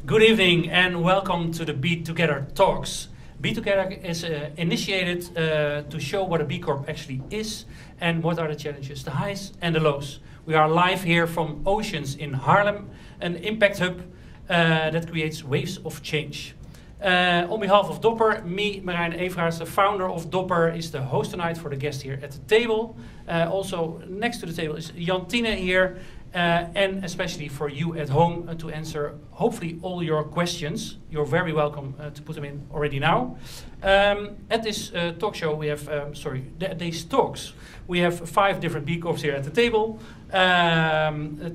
Good evening and welcome to the Be Together Talks. Be Together is initiated to show what a B Corp actually is and what are the challenges, the highs and the lows. We are live here from Oceans in Haarlem, an impact hub that creates waves of change. On behalf of Dopper, me, Marijn Everaerts, the founder of Dopper, is the host tonight for the guest here at the table. Also next to the table is Jantine here. And especially for you at home to answer hopefully all your questions. You're very welcome to put them in already now. At this talk show we have, these talks, we have 5 different B Corps here at the table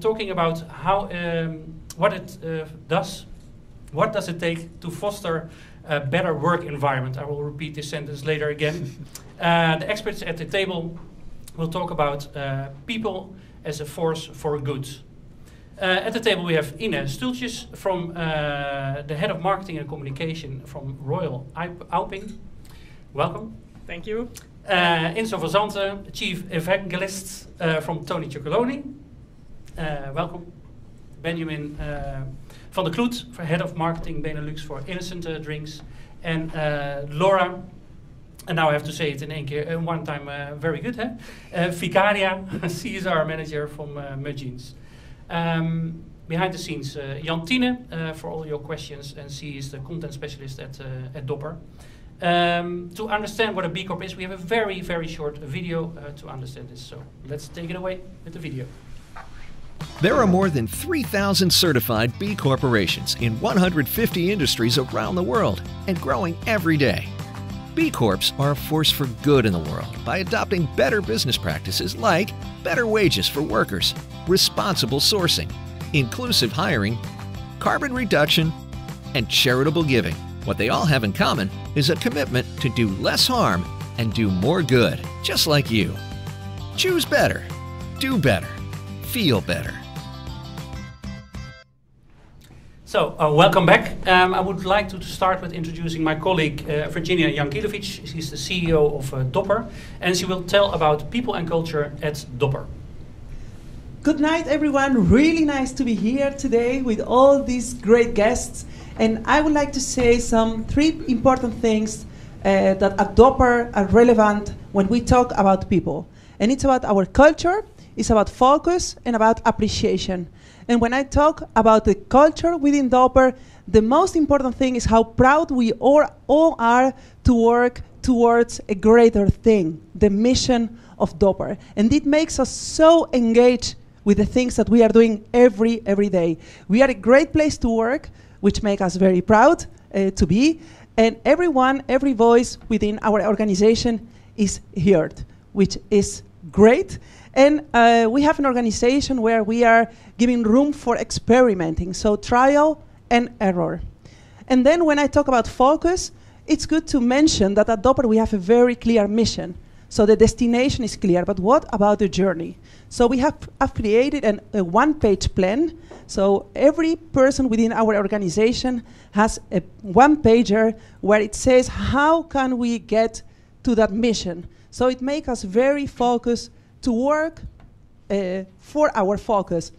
talking about how, what does it take to foster a better work environment. I will repeat this sentence later again. The experts at the table will talk about people as a force for good. At the table we have Ine Stultjes, from the head of marketing and communication from Royal Auping. Welcome. Thank you. Inso van Zanten, chief evangelist from Tony Chocolonely. Welcome. Benjamin van der Kloet, for head of marketing Benelux for innocent drinks. And Laura, and now I have to say it in one time, very good, huh? Vicaria, CSR manager from Mudjeans. Behind the scenes, Jantine, for all your questions, and she is the content specialist at Dopper. To understand what a B Corp is, we have a very, very short video to understand this. So let's take it away with the video. There are more than 3,000 certified B corporations in 150 industries around the world and growing every day. B Corps are a force for good in the world by adopting better business practices like better wages for workers, responsible sourcing, inclusive hiring, carbon reduction, and charitable giving. What they all have in common is a commitment to do less harm and do more good, just like you. Choose better, do better, feel better. So, welcome back. I would like to start with introducing my colleague Virginia Jankirovic. She's the CEO of Dopper, and she will tell about people and culture at Dopper. Good night, everyone. Really nice to be here today with all these great guests. And I would like to say 3 important things that at Dopper are relevant when we talk about people. And it's about our culture, it's about focus, and about appreciation. And when I talk about the culture within Dopper, the most important thing is how proud we all are to work towards a greater thing, the mission of Dopper. And it makes us so engaged with the things that we are doing every day. We are a great place to work, which makes us very proud to be. And every voice within our organization is heard, which is great. And we have an organization where we are giving room for experimenting, so trial and error. And then when I talk about focus, it's good to mention that at Dopper we have a very clear mission. So the destination is clear, but what about the journey? So we have created a one-page plan. So every person within our organization has a one-pager where it says, how can we get to that mission? So it makes us very focused to work for our focus.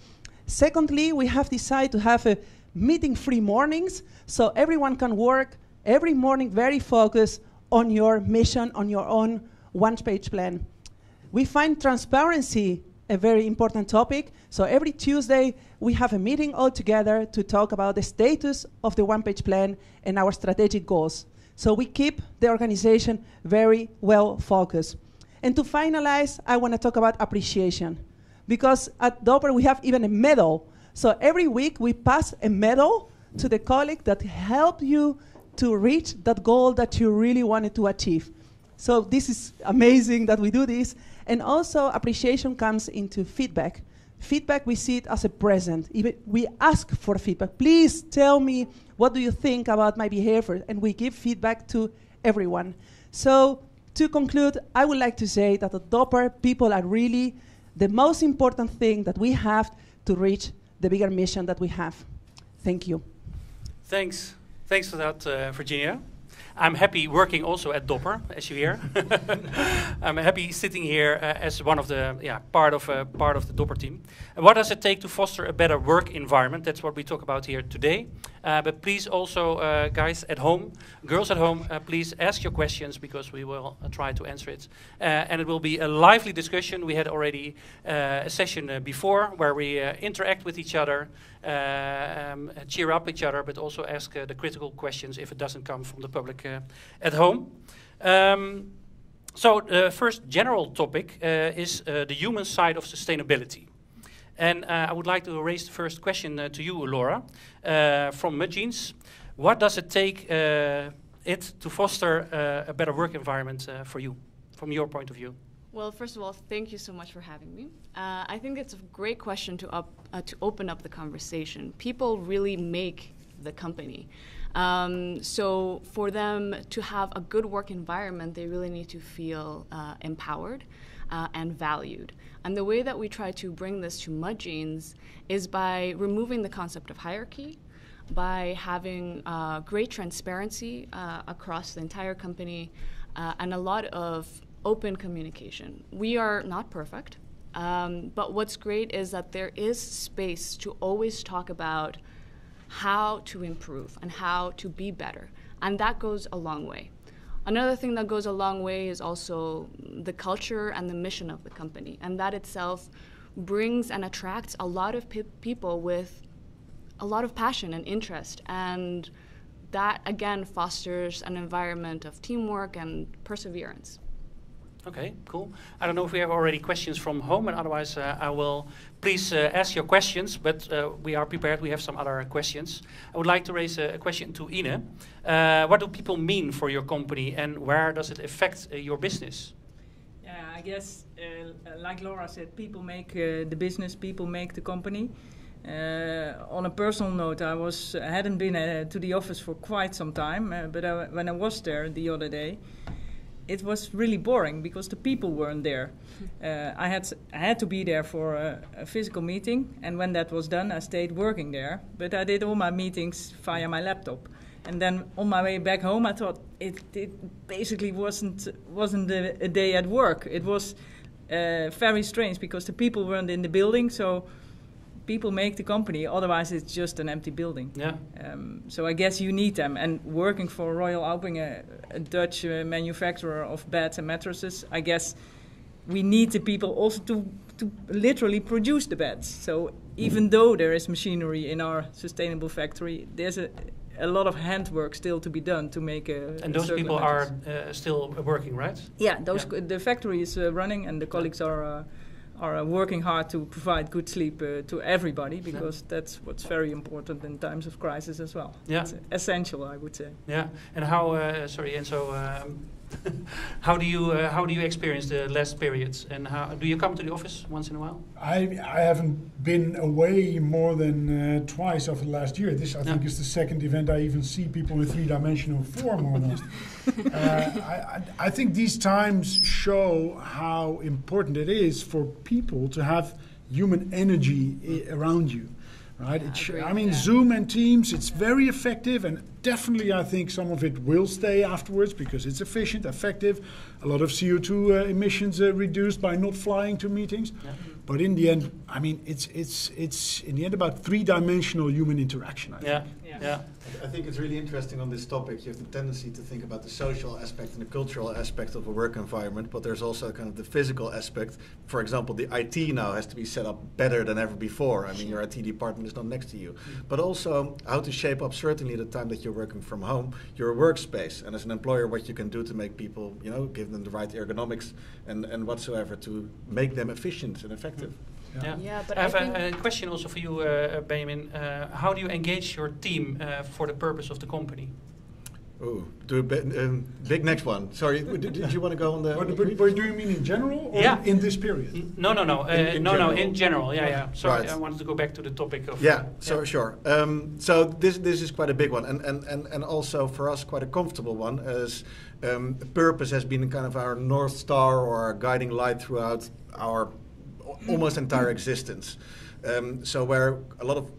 Secondly, we have decided to have a meeting-free mornings, so everyone can work every morning very focused on your mission, on your own one-page plan. We find transparency a very important topic, so every Tuesday we have a meeting all together to talk about the status of the one-page plan and our strategic goals. So we keep the organization very well focused. And to finalize, I want to talk about appreciation. Because at Dopper we have even a medal. So every week we pass a medal to the colleague that helped you to reach that goal that you really wanted to achieve. So this is amazing that we do this. And also appreciation comes into feedback. Feedback, we see it as a present. Even we ask for feedback. Please tell me, what do you think about my behavior? And we give feedback to everyone. So to conclude, I would like to say that at Dopper, people are really the most important thing that we have to reach the bigger mission that we have. Thank you. Thanks for that, Virginia. I'm happy working also at Dopper, as you hear. I'm happy sitting here as one of the part of the Dopper team. And what does it take to foster a better work environment? That's what we talk about here today. But please also, guys at home, girls at home, please ask your questions because we will try to answer it. And it will be a lively discussion. We had already a session before where we interact with each other, cheer up each other, but also ask the critical questions if it doesn't come from the public at home. So the first general topic is the human side of sustainability. And I would like to raise the first question to you, Laura, from Mudjeans. What does it take to foster a better work environment for you, from your point of view? Well, first of all, thank you so much for having me. I think it's a great question to open up the conversation. People really make the company. So for them to have a good work environment, they really need to feel empowered and valued. And the way that we try to bring this to Mudjeans is by removing the concept of hierarchy, by having great transparency across the entire company, and a lot of open communication. We are not perfect, but what's great is that there is space to always talk about how to improve and how to be better, and that goes a long way. Another thing that goes a long way is also the culture and the mission of the company, and that itself brings and attracts a lot of people with a lot of passion and interest, and that again fosters an environment of teamwork and perseverance. Okay, cool. I don't know if we have already questions from home, and otherwise I will please ask your questions, but we are prepared. We have some other questions. I would like to raise a question to Ine. What do people mean for your company, and where does it affect your business? Yeah, I guess, like Laura said, people make the business, people make the company. On a personal note, I hadn't been to the office for quite some time, but when I was there the other day, it was really boring because the people weren't there. I had to be there for a physical meeting, and when that was done, I stayed working there. But I did all my meetings via my laptop. And then on my way back home, I thought it basically wasn't a day at work. It was very strange because the people weren't in the building, so people make the company, otherwise it's just an empty building. Yeah. So I guess you need them. And working for Royal Auping, a Dutch manufacturer of beds and mattresses, I guess we need the people also to literally produce the beds. So even though there is machinery in our sustainable factory, there's a lot of handwork still to be done to make a. And those people are still working, right? Yeah, the factory is running, and the colleagues are working hard to provide good sleep to everybody, because that's what's very important in times of crisis as well. Yeah. It's essential, I would say. Yeah. And how? How do you experience the last periods? And how do you come to the office once in a while? I haven't been away more than twice over the last year. This I think is the second event I even see people in three-dimensional form almost. I think these times show how important it is for people to have human energy around you. Right? Yeah, Zoom and Teams, it's very effective, and definitely I think some of it will stay afterwards because it's efficient, effective. A lot of CO2 emissions reduced by not flying to meetings. Yeah. But in the end, I mean, it's in the end about three-dimensional human interaction, I think. Yeah. I think it's really interesting on this topic. You have the tendency to think about the social aspect and the cultural aspect of a work environment, but there's also kind of the physical aspect. For example, the IT now has to be set up better than ever before. I mean, your IT department is not next to you. But also how to shape up, certainly the time that you're working from home, your workspace. And as an employer, what you can do to make people, give them the right ergonomics and whatsoever to make them efficient and effective. Yeah, but I have a question also for you, Benjamin. How do you engage your team for the purpose of the company? Oh, do a big next one. Sorry, did you want to go on the? But do you mean in general or in this period? No. In general. Yeah. Sorry, right. I wanted to go back to the topic of. Sure. So this is quite a big one, and also for us quite a comfortable one, as purpose has been kind of our North Star or our guiding light throughout our almost entire existence. So where a lot of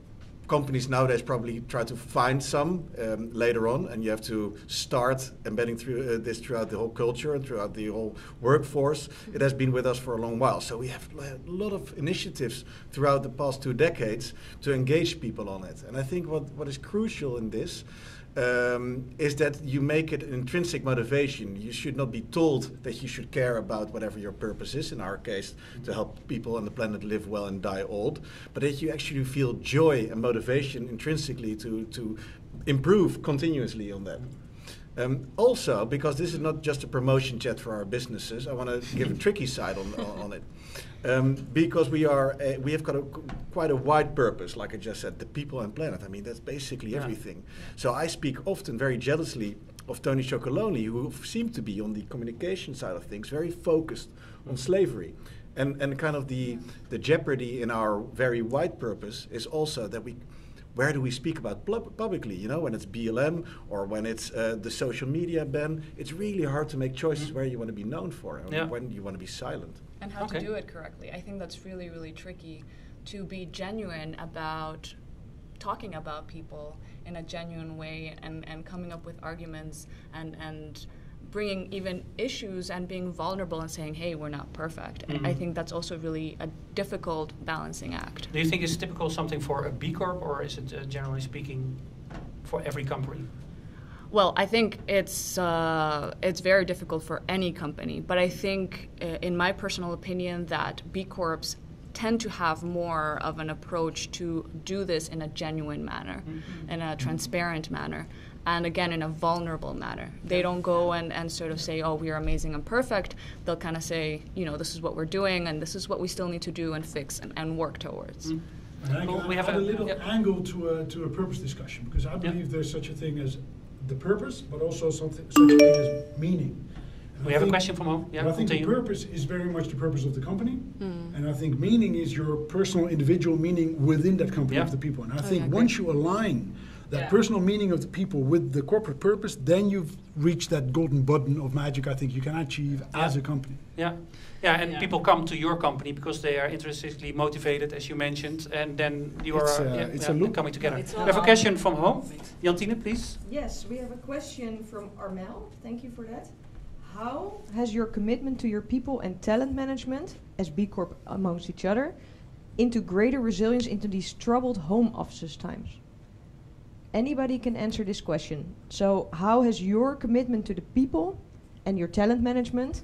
companies nowadays probably try to find some later on, and you have to start embedding this throughout the whole culture and throughout the whole workforce. It has been with us for a long while. So we have a lot of initiatives throughout the past 2 decades to engage people on it. And I think what is crucial in this is that you make it an intrinsic motivation. You should not be told that you should care about whatever your purpose is, in our case, to help people on the planet live well and die old, but that you actually feel joy and motivation intrinsically to improve continuously on that. Also, because this is not just a promotion chat for our businesses, I want to give a tricky side on it. Because we have got quite a wide purpose, like I just said, the people and planet. I mean, that's basically everything. So I speak often very jealously of Tony Chocolonely, who seemed to be on the communication side of things, very focused on slavery. And kind of the jeopardy in our very wide purpose is also that where do we speak about publicly? You know, when it's BLM or when it's the social media ban, it's really hard to make choices where you want to be known for and when you want to be silent. And how to do it correctly. I think that's really, really tricky, to be genuine about talking about people in a genuine way and coming up with arguments and bringing even issues and being vulnerable and saying, hey, we're not perfect. And I think that's also really a difficult balancing act. Do you think it's typical something for a B Corp, or is it generally speaking for every company? Well, I think it's very difficult for any company, but I think, in my personal opinion, that B Corps tend to have more of an approach to do this in a genuine manner, in a transparent manner, and again, in a vulnerable manner. They don't go and sort of say, oh, we are amazing and perfect. They'll kind of say, you know, this is what we're doing, and this is what we still need to do and fix and work towards. We have a little angle to a purpose discussion, because I believe there's such a thing as the purpose, but also such a thing as meaning. And we have a question from home. I think the purpose is very much the purpose of the company, and I think meaning is your personal, individual meaning within that company of the people. And I think once you align that personal meaning of the people with the corporate purpose, then you've reached that golden button of magic I think you can achieve as a company. And people come to your company because they are intrinsically motivated, as you mentioned, and then you are coming together. We have a question from home. Jantine, please. Yes, we have a question from Armel. Thank you for that. How has your commitment to your people and talent management, as B Corp amongst each other, into greater resilience into these troubled home offices times? Anybody can answer this question. So how has your commitment to the people and your talent management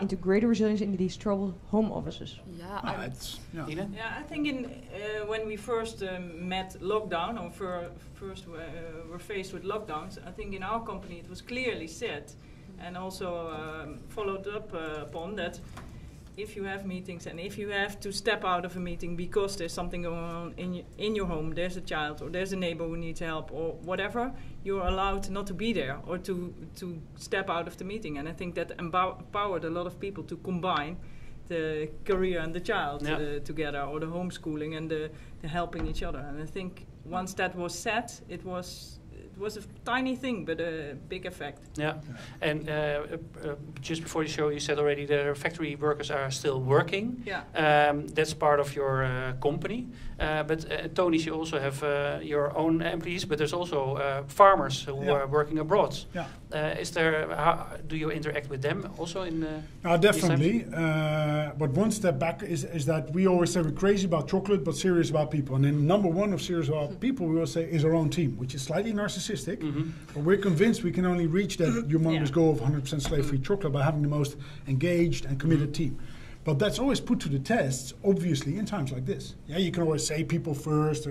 into greater resilience into these troubled home offices? I think when we first met lockdown, or first were faced with lockdowns, I think in our company it was clearly said and also followed up upon that if you have meetings and if you have to step out of a meeting because there's something going on in your home, there's a child or there's a neighbor who needs help or whatever, you're allowed not to be there or to step out of the meeting. And I think that empowered a lot of people to combine the career and the child together, or the homeschooling and the helping each other. And I think once that was set, it was a tiny thing, but a big effect. And just before the show, you said already the factory workers are still working. That's part of your company. But Tony, you also have your own employees, but there's also farmers who are working abroad. Do you interact with them also in definitely. But one step back is that we always say we're crazy about chocolate, but serious about people. And then number one of serious about people, we always say, is our own team, which is slightly narcissistic. But we're convinced we can only reach that humongous goal of 100% slave-free chocolate by having the most engaged and committed team. But that's always put to the test, obviously, in times like this. You can always say people first,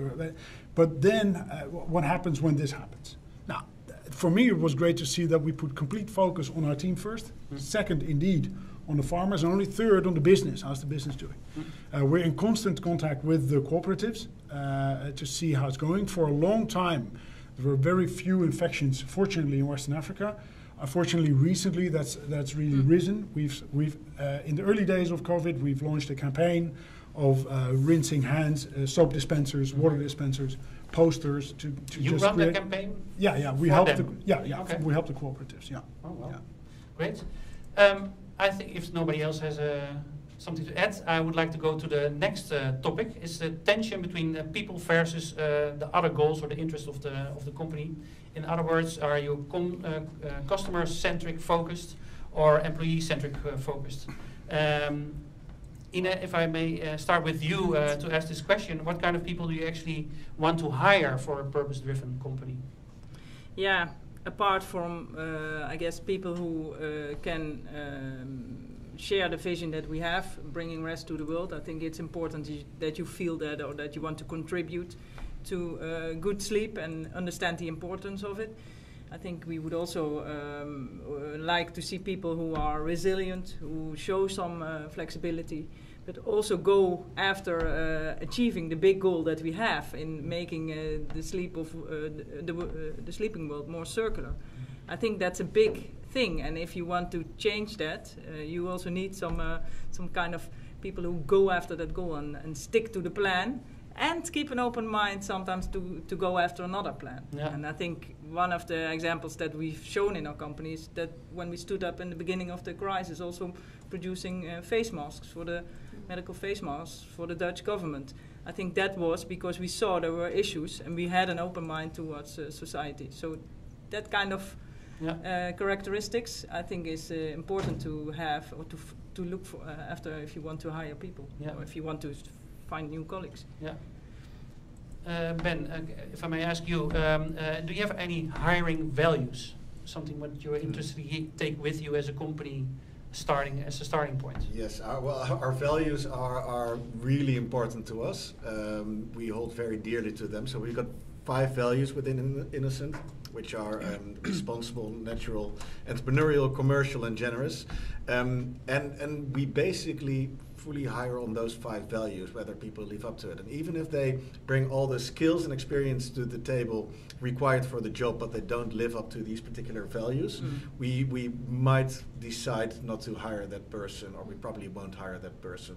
but then what happens when this happens? Now, for me, it was great to see that we put complete focus on our team first. Second, indeed, on the farmers, and only third on the business. How's the business doing? We're in constant contact with the cooperatives to see how it's going. For a long time, there were very few infections, fortunately, in Western Africa. Unfortunately, recently, that's really risen. We've in the early days of COVID, we've launched a campaign of rinsing hands, soap dispensers, water dispensers, posters to you just run the campaign? We help we help the cooperatives. Great. I think if nobody else has a something to add, I would like to go to the next topic. Is the tension between people versus the other goals or the interests of the company. In other words, are you customer-centric focused or employee-centric focused? Ine, if I may start with you to ask this question, what kind of people do you actually want to hire for a purpose-driven company? Yeah, apart from, I guess, people who can share the vision that we have, bringing rest to the world, I think it's important that you feel that, or that you want to contribute to good sleep and understand the importance of it. I think we would also like to see people who are resilient, who show some flexibility, but also go after achieving the big goal that we have in making the sleeping world more circular. I think that's a big thing, and if you want to change that, you also need some kind of people who go after that goal and stick to the plan. And keep an open mind sometimes to go after another plan. Yeah. And I think one of the examples that we've shown in our company is that when we stood up in the beginning of the crisis, also producing face masks for the medical face masks for the Dutch government. I think that was because we saw there were issues and we had an open mind towards society. So that kind of characteristics I think is important to have or to look for after if you want to hire people or if you want to find new colleagues. Yeah. Ben, if I may ask you, do you have any hiring values? Something what you're interested to take with you as a company, as a starting point? Yes. Our values are really important to us. We hold very dearly to them. So we've got 5 values within Innocent, which are responsible, natural, entrepreneurial, commercial, and generous. And we basically fully hire on those 5 values, whether people live up to it. And even if they bring all the skills and experience to the table required for the job, but they don't live up to these particular values, we might decide not to hire that person, or we probably won't hire that person.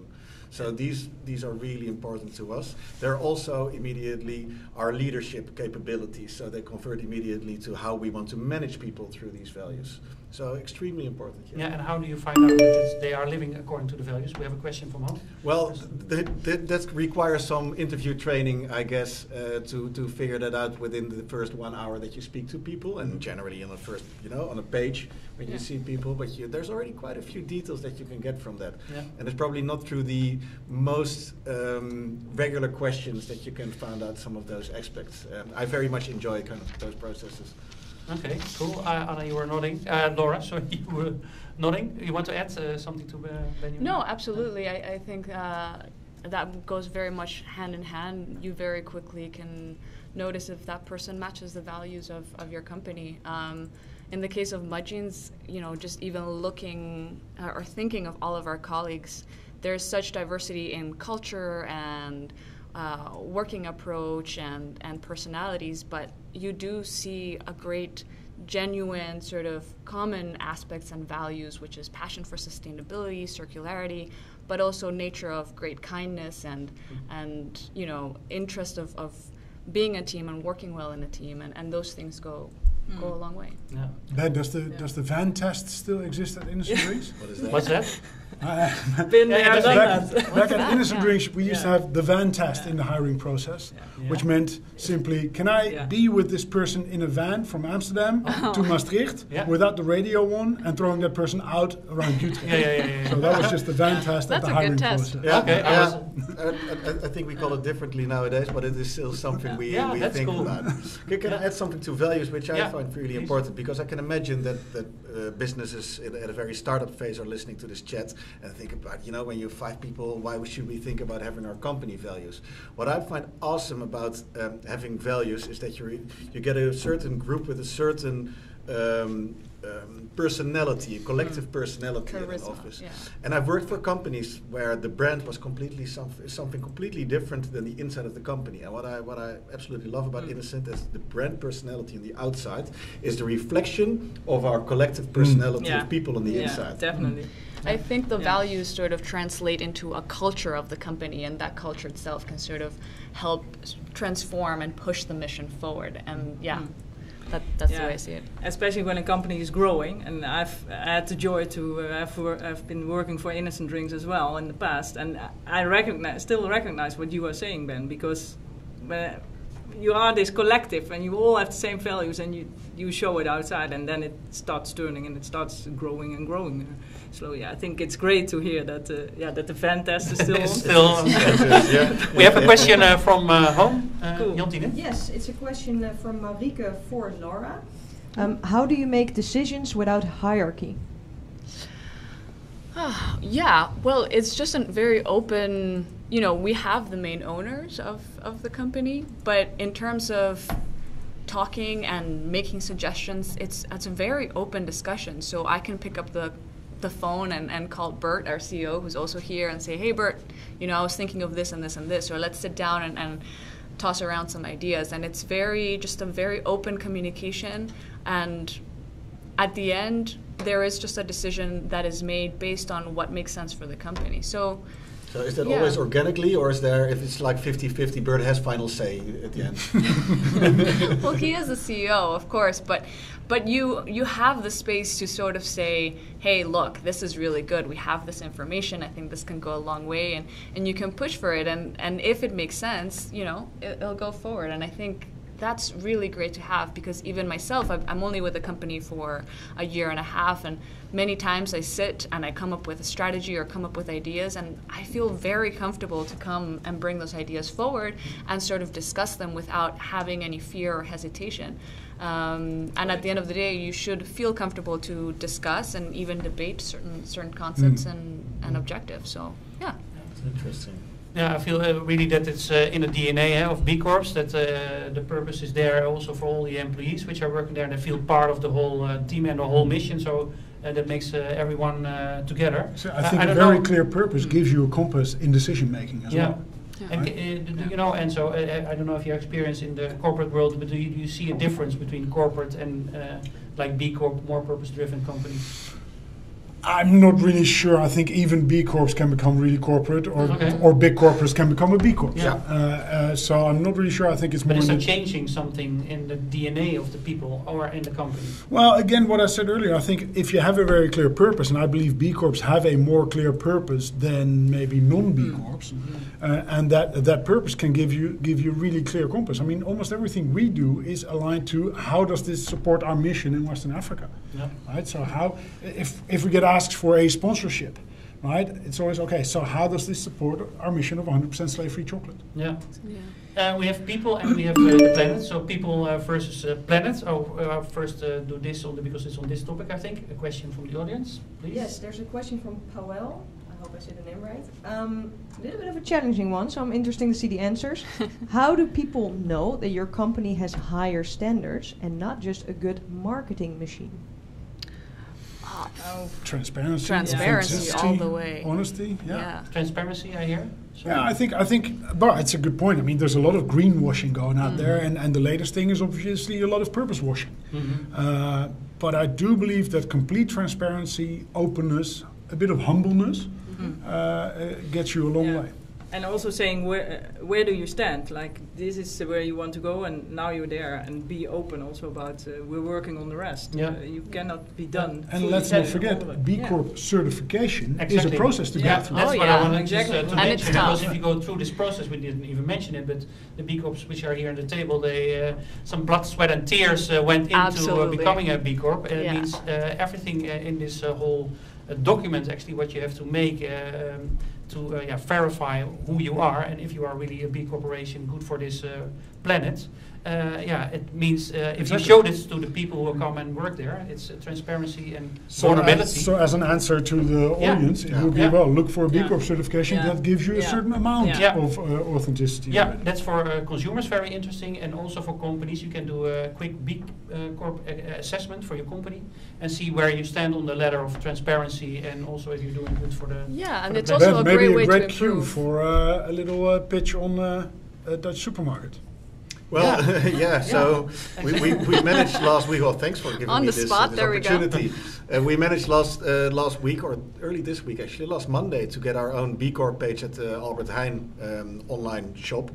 So these are really important to us. They're also immediately our leadership capabilities, so they convert immediately to how we want to manage people through these values. So extremely important. Yeah, and how do you find out that they are living according to the values? We have a question from home. Well, that requires some interview training, I guess, to figure that out within the first 1 hour that you speak to people, and generally on the first, on a page when you see people. But there's already quite a few details that you can get from that, and it's probably not through the most regular questions that you can find out some of those aspects. I very much enjoy kind of those processes. Okay, cool. Anna, you were nodding. Laura, sorry, you were nodding. You want to add something to Benjamin? No, absolutely. I think that goes very much hand in hand. You very quickly can notice if that person matches the values of your company. In the case of Mudjeans, just even looking or thinking of all of our colleagues, there's such diversity in culture and working approach and personalities, but you do see a great genuine sort of common aspects and values, which is passion for sustainability, circularity, but also nature of great kindness and interest of being a team and working well in a team, and those things go a long way. Yeah. Ben, does the van test still exist at Innocent Drinks? What is that? What's that? Been there, done that. Back at Innocent Drinks, we used to have the van test in the hiring process, which meant simply, can I be with this person in a van from Amsterdam to Maastricht without the radio on and throwing that person out around Utrecht? So that was just the van test at the hiring process. I think we call it differently nowadays, but it is still something we think about. Can I add something to values, which I find really important, because I can imagine that businesses at a very startup phase are listening to this chat and think about, when you're 5 people, why should we think about having our company values? What I find awesome about having values is that you get a certain group with a certain personality, a collective personality in an office. Yeah. And I've worked for companies where the brand was completely something completely different than the inside of the company. And what I absolutely love about Innocent is the brand personality on the outside is the reflection of our collective personality of people on the inside. Definitely. I think the values sort of translate into a culture of the company, and that culture itself can sort of help transform and push the mission forward. And That's the way I see it. Especially when a company is growing, and I've had the joy to have been working for Innocent Drinks as well in the past, and I still recognize what you are saying, Ben, because you are this collective, and you all have the same values, and you show it outside, and then it starts turning, and it starts growing and growing slowly. I think it's great to hear that that the fan test is still on. Still on. We have a question from home. Cool. Jantine? Yes, it's a question from Marieke for Laura. How do you make decisions without hierarchy? Yeah, well, it's just a very open, we have the main owners of the company, but in terms of talking and making suggestions, it's a very open discussion. So I can pick up the phone and call Bert, our CEO, who's also here, and say, hey, Bert, I was thinking of this and this and this, or let's sit down and toss around some ideas. And it's just a very open communication. And at the end, there is just a decision that is made based on what makes sense for the company. So is that always organically, or is there, if it's like 50-50, Bert has final say at the end? Well, he is the CEO, of course, but you have the space to sort of say, hey, look, this is really good. We have this information. I think this can go a long way, and you can push for it. And if it makes sense, it'll go forward. And I think that's really great to have, because even myself, I'm only with the company for a year and a half, and many times I sit and I come up with a strategy or come up with ideas, and I feel very comfortable to come and bring those ideas forward and sort of discuss them without having any fear or hesitation. And at the end of the day, you should feel comfortable to discuss and even debate certain concepts and objectives. So, yeah. That's interesting. Yeah, I feel really that it's in the DNA of B Corps, that the purpose is there also for all the employees which are working there, and they feel part of the whole team and the whole mission. So that makes everyone together. So I think a very clear purpose gives you a compass in decision making as well. And and so I don't know if you experience in the corporate world, but do you see a difference between corporate and like B Corp, more purpose-driven companies? I'm not really sure. I think even B Corps can become really corporate, or big corporates can become a B Corp. Yeah. So I'm not really sure. I think it's more. But is it changing something in the DNA of the people or in the company? Well, again, what I said earlier, I think if you have a very clear purpose, and I believe B Corps have a more clear purpose than maybe non-B Corps, and that purpose can give you really clear compass. I mean, almost everything we do is aligned to how does this support our mission in Western Africa, right? So how, if we get asked for a sponsorship, right? It's always okay. So how does this support our mission of 100% slave-free chocolate? Yeah. We have people and we have the planet. So people versus planet. First do this because it's on this topic. I think a question from the audience, please. Yes, there's a question from Powell. I hope I said the name right. A little bit of a challenging one, so I'm interested to see the answers. How do people know that your company has higher standards and not just a good marketing machine? Transparency all the way. Honesty, Transparency, I hear. So yeah, I think, but it's a good point. I mean, there's a lot of greenwashing going out there, and the latest thing is obviously a lot of purpose washing. But I do believe that complete transparency, openness, a bit of humbleness gets you a long way. And also saying where do you stand? Like, this is where you want to go, and now you're there. And be open also about we're working on the rest. You cannot be done. And let's not forget, B Corp certification is a process to go through. That's what I wanted to mention. Because if you go through this process, we didn't even mention it, but the B Corps which are here on the table, they some blood, sweat, and tears went into becoming a B Corp. And it means everything in this whole document, actually, what you have to make. To verify who you are, and if you are really a B corporation good for this planet. It means if you show this to the people who come and work there, it's transparency and vulnerability. So as an answer to the audience, it would be, look for a B Corp certification that gives you a certain amount of authenticity. Yeah, that's for consumers very interesting, and also for companies. You can do a quick B Corp assessment for your company and see where you stand on the ladder of transparency, and also if you're doing good for the and it's also a great way to improve. Maybe a great cue for a little pitch on a Dutch supermarket. Well, yeah. So we managed last week. Well, thanks for giving On me the this, spot, this there we go. opportunity. We managed last week, or early this week actually, last Monday, to get our own B Corp page at the Albert Heijn online shop,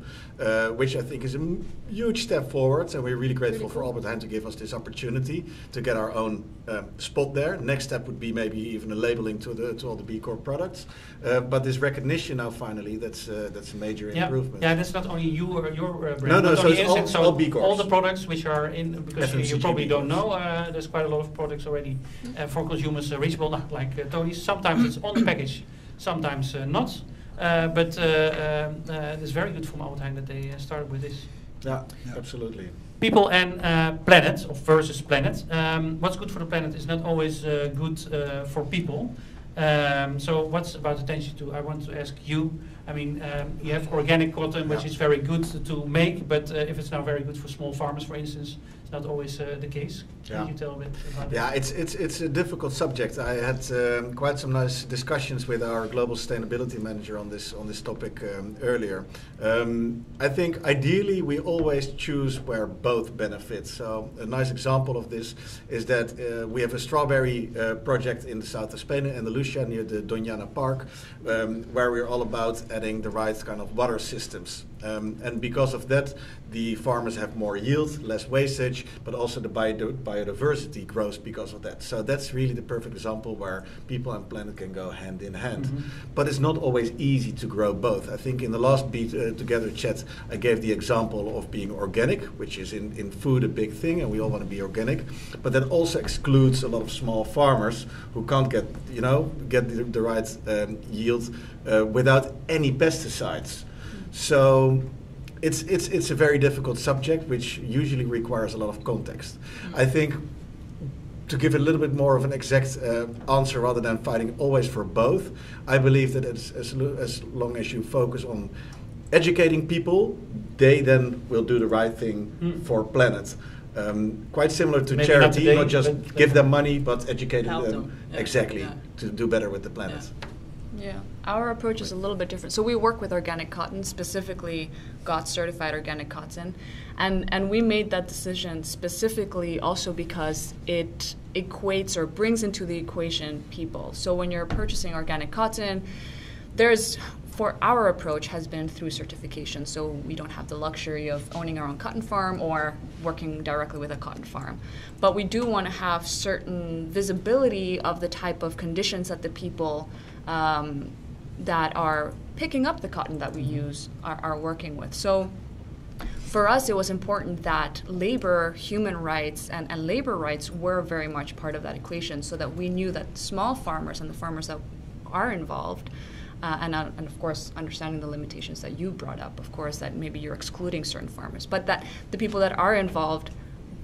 which I think is a huge step forward. And we're really grateful for Albert Heijn to give us this opportunity to get our own spot there. Next step would be maybe even a labeling to all the B Corp products. But this recognition now finally, that's a major improvement. Yeah, that's not only you or your brand. No, not so only it's all B Corps. all the products which are in, because you FMCG probably B don't Corps. know, there's quite a lot of products already for consumers reachable, like Tony's. Sometimes it's on the package, sometimes not. But it's very good from Albert Heijn that they started with this. Yeah, absolutely. People and planet, or versus planet. What's good for the planet is not always good for people. So what's about attention to? I want to ask you. I mean, you have organic cotton, which is very good to make, but if it's now very good for small farmers, for instance, it's not always the case. Can you tell a bit about that? It's a difficult subject. I had quite some nice discussions with our global sustainability manager on this topic earlier. I think ideally we always choose where both benefit. So a nice example of this is that we have a strawberry project in the south of Spain, in Andalusia, near the Doñana Park, where we're all about adding the right kind of water systems. And because of that, the farmers have more yield, less wastage, but also the biodiversity grows because of that. So that's really the perfect example where people and planet can go hand in hand. But it's not always easy to grow both. I think in the last Be Together chat, I gave the example of being organic, which is in food a big thing, and we all want to be organic. But that also excludes a lot of small farmers who can't get the right yield without any pesticides. So it's a very difficult subject, which usually requires a lot of context. I think to give a little bit more of an exact answer rather than fighting always for both, I believe that as long as you focus on educating people, they then will do the right thing for planet. Quite similar to Maybe charity, not just but give them money, but educating Help them them. exactly to do better with the planet. Yeah, our approach is a little bit different. So we work with organic cotton, specifically GOTS certified organic cotton, and we made that decision specifically also because it equates or brings into the equation people. So when you're purchasing organic cotton, for our approach has been through certification. So we don't have the luxury of owning our own cotton farm or working directly with a cotton farm. But we do want to have certain visibility of the type of conditions that the people that are picking up the cotton that we use are working with. So for us, it was important that labor, human rights, and labor rights were very much part of that equation, so that we knew that small farmers and the farmers that are involved, and of course understanding the limitations that you brought up, of course, that maybe you're excluding certain farmers, but that the people that are involved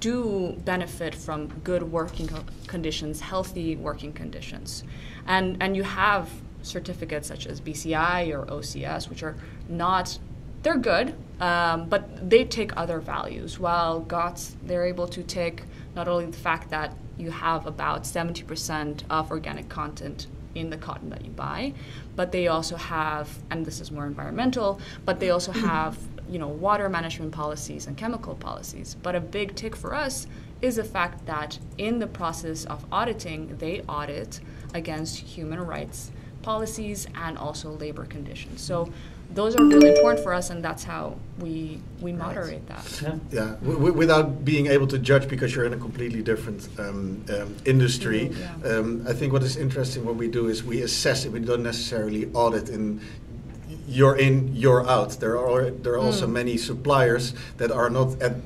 do benefit from good working conditions, healthy working conditions. And you have certificates such as BCI or OCS, which are not, they're good, but they take other values, while GOTS, they're able to take not only the fact that you have about 70% of organic content in the cotton that you buy, but they also have, and this is more environmental, but they also have water management policies and chemical policies. But a big tick for us is the fact that in the process of auditing, they audit against human rights policies and also labor conditions. So those are really important for us, and that's how we moderate that. Yeah, without being able to judge because you're in a completely different industry. I think what is interesting what we do is we assess it. We don't necessarily audit you're in, you're out. There are also many suppliers that are not at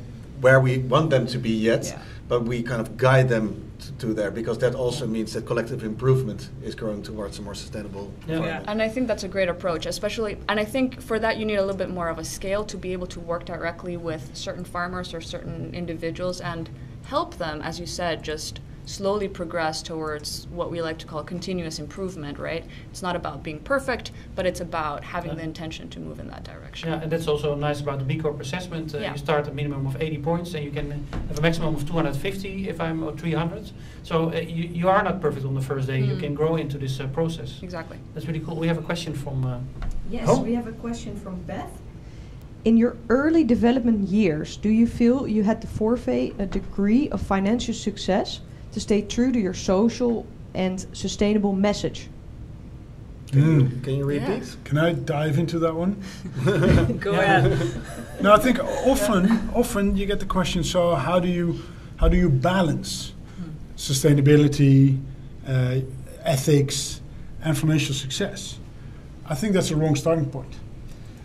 where we want them to be yet, but we kind of guide them to there, because that also means that collective improvement is growing towards a more sustainable environment. And I think that's a great approach, especially, and I think for that you need a little bit more of a scale to be able to work directly with certain farmers or certain individuals and help them, as you said, just slowly progress towards what we like to call continuous improvement, right? It's not about being perfect, but it's about having the intention to move in that direction. Yeah, and that's also nice about the B Corp assessment. You start at a minimum of 80 points, and you can have a maximum of 250 if I'm or 300. So you are not perfect on the first day. You can grow into this process. Exactly. That's really cool. We have a question from Yes, home. we have a question from Beth. In your early development years, do you feel you had to forfeit a degree of financial success to stay true to your social and sustainable message? Can you repeat? Yeah. Can I dive into that one? Go ahead. No, I think often you get the question, so how do you balance sustainability, ethics, and financial success? I think that's the wrong starting point.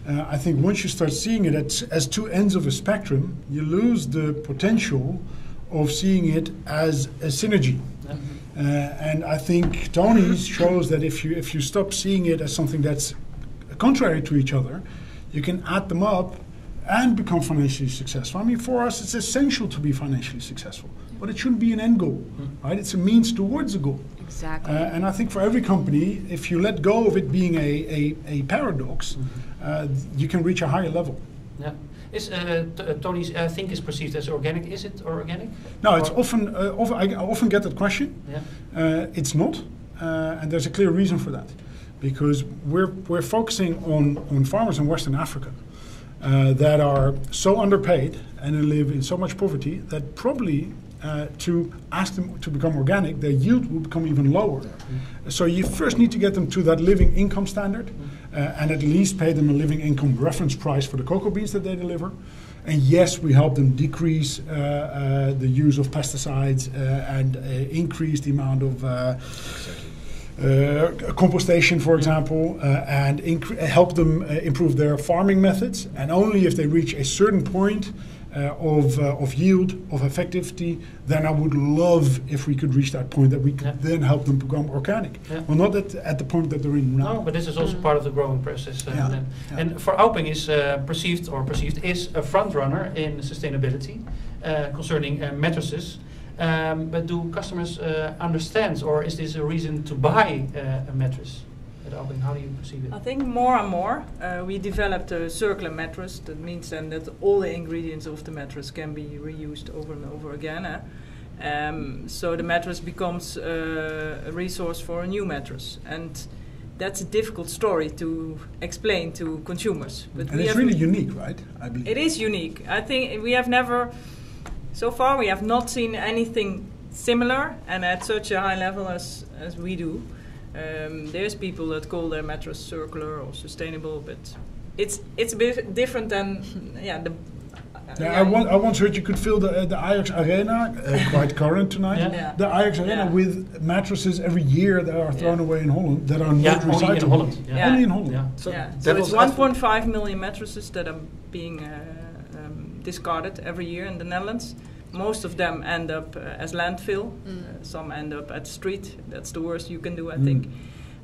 I think once you start seeing it as two ends of a spectrum, you lose the potential of seeing it as a synergy. And I think Tony's shows that if you stop seeing it as something that's contrary to each other, you can add them up and become financially successful. I mean, for us, it's essential to be financially successful, but it shouldn't be an end goal, right? It's a means towards a goal. Exactly. And I think for every company, if you let go of it being a paradox, you can reach a higher level. Yeah. Is Tony's think is perceived as organic? Is it organic? No, it's often I often get that question. Yeah. It's not, and there's a clear reason for that, because we're focusing on farmers in Western Africa that are so underpaid and who live in so much poverty that probably to ask them to become organic, their yield will become even lower. So you first need to get them to that living income standard, and at least pay them a living income reference price for the cocoa beans that they deliver. And yes, we help them decrease the use of pesticides and increase the amount of compostation, for example, and help them improve their farming methods. And only if they reach a certain point of yield, of effectivity, then I would love if we could reach that point that we could then help them become organic. Yeah. Well, not at the point that they're in now. No, but this is also part of the growing process. And for Auping is perceived is a front runner in sustainability concerning mattresses. But do customers understand, or is this a reason to buy a mattress at Auping? How do you perceive it? I think more and more we developed a circular mattress. That means then that all the ingredients of the mattress can be reused over and over again. So the mattress becomes a resource for a new mattress, and that's a difficult story to explain to consumers. But and it's really unique, right? I believe it is unique. I think we have never. So far, we have not seen anything similar and at such a high level as we do. There's people that call their mattress circular or sustainable, but it's a bit different than I once heard you could fill the Ajax Arena, quite current tonight. The Ajax Arena with mattresses every year that are thrown away in Holland that are not recyclable. Only in Holland. Only in Holland. Yeah. So it's 1.5 million mattresses that are being discarded every year in the Netherlands. Most of them end up as landfill. Some end up at street. That's the worst you can do, I think.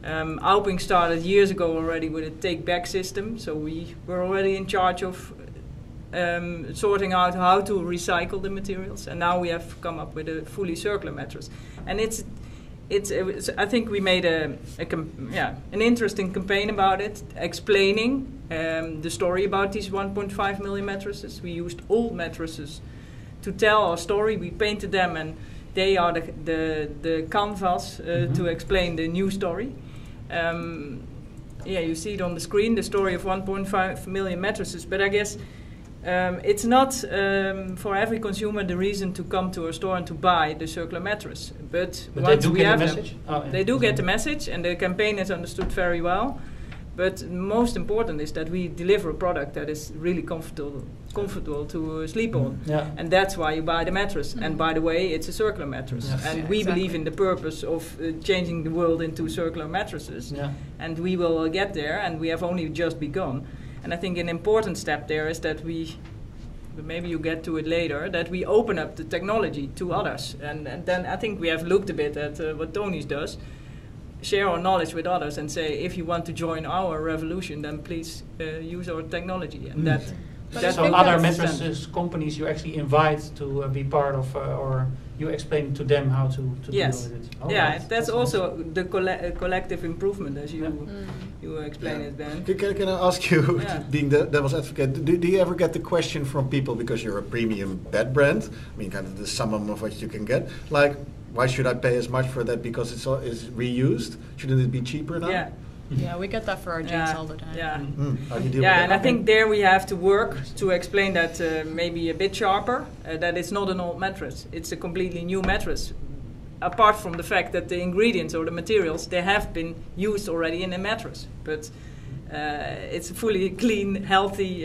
Auping started years ago already with a take-back system. So we were already in charge of sorting out how to recycle the materials. And now we have come up with a fully circular mattress. And it's I think we made an interesting campaign about it, explaining the story about these 1.5 million mattresses. We used old mattresses to tell our story. We painted them, and they are the canvas to explain the new story. You see it on the screen, the story of 1.5 million mattresses. But I guess it's not for every consumer the reason to come to a store and to buy the circular mattress. But once we have them, they do get the message, and the campaign is understood very well. But most important is that we deliver a product that is really comfortable to sleep on. And that's why you buy the mattress. And by the way, it's a circular mattress. And we believe in the purpose of changing the world into circular mattresses. And we will get there, and we have only just begun. And I think an important step there is that maybe you get to it later, that we open up the technology to others. And then I think we have looked a bit at what Tony's does. Share our knowledge with others and say, if you want to join our revolution, then please use our technology. And that's so other mattresses companies you actually invite to be part of, or you explain to them how to deal with it. That's also the collective improvement, as you explain it, Ben. Can I ask you, being the devil's advocate, do you ever get the question from people, because you're a premium bed brand, I mean, kind of the summum of what you can get, like, why should I pay as much for that because it's reused? Shouldn't it be cheaper now? Yeah, we get that for our jeans all the time. Yeah. How do you deal with Yeah, and that? I think there we have to work to explain that maybe a bit sharper, that it's not an old mattress. It's a completely new mattress. Apart from the fact that the ingredients or the materials, they have been used already in a mattress. But it's fully clean, healthy,